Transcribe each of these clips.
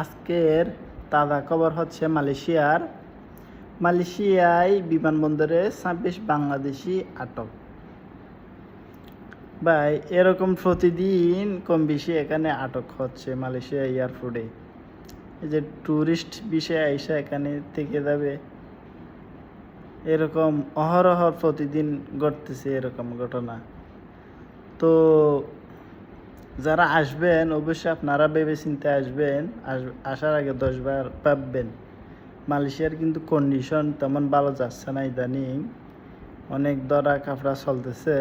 আজকের তাজা খবর হচ্ছে মালয়েশিয়ায় বিমানবন্দরে 26 বাংলাদেশি আটক। ভাই, এরকম প্রতিদিন কম বেশি এখানে আটক হচ্ছে মালয়েশিয়া এয়ারপোর্টে। এই যে ট্যুরিস্ট বিষয়ে আইসা এখানে থেকে যাবে, এরকম অহরহ প্রতিদিন ঘটতেছে এরকম ঘটনা। তো যারা আসবেন অবশ্যই আপনারা ভেবে চিন্তে আসবেন, আসার আগে 10 বার ভাববেন। মালয়েশিয়ার কিন্তু কন্ডিশন তেমন ভালো যাচ্ছে না ইদানিং, অনেক দরা কাপড়া চলতেছে।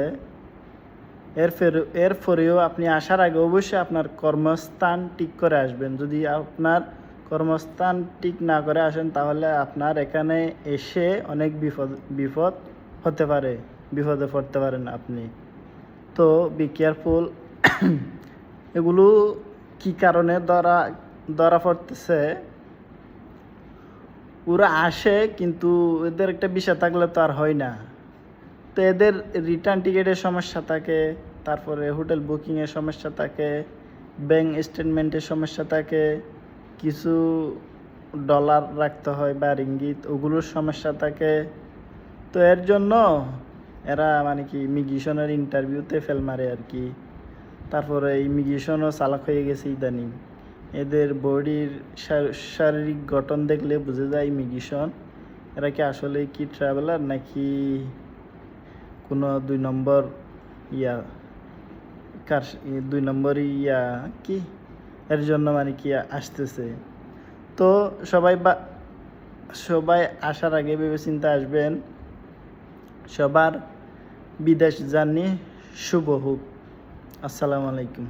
এরপরেও আপনি আসার আগে অবশ্যই আপনার কর্মস্থান ঠিক করে আসবেন। যদি আপনার কর্মস্থান ঠিক না করে আসেন তাহলে আপনার এখানে এসে অনেক বিপদ হতে পারে, বিপদে পড়তে পারেন আপনি। তো বি কেয়ারফুল। এগুলো কি কারণে ধরা পড়তেছে? ওরা আসে কিন্তু এদের একটা বিষয় থাকলে তো আর হয় না। তো এদের রিটার্ন টিকিটের সমস্যা থাকে, তারপরে হোটেল বুকিংয়ের সমস্যা থাকে, ব্যাংক স্টেটমেন্টের সমস্যা থাকে, কিছু ডলার রাখতে হয় বা রিঙ্গিত, ওগুলোর সমস্যা থাকে। তো এর জন্য এরা মানে কি ইমিগ্রেশনের ইন্টারভিউতে ফেল মারে আর কি। তারপরে ইমিগ্রেশনও চালাক হয়ে গেছে ইদানিং। এদের বডির শারীরিক গঠন দেখলে বোঝা যায় ইমিগ্রেশন এরা কি আসলে কি ট্রাভেলার নাকি কোনো 2 নম্বর কি এর জন্য মানে কি আসতেছে। তো সবাই আসার আগে ভেবে চিন্তে আসবেন। সবার বিদেশ জার্নি শুভ হোক। আসসালামু আলাইকুম।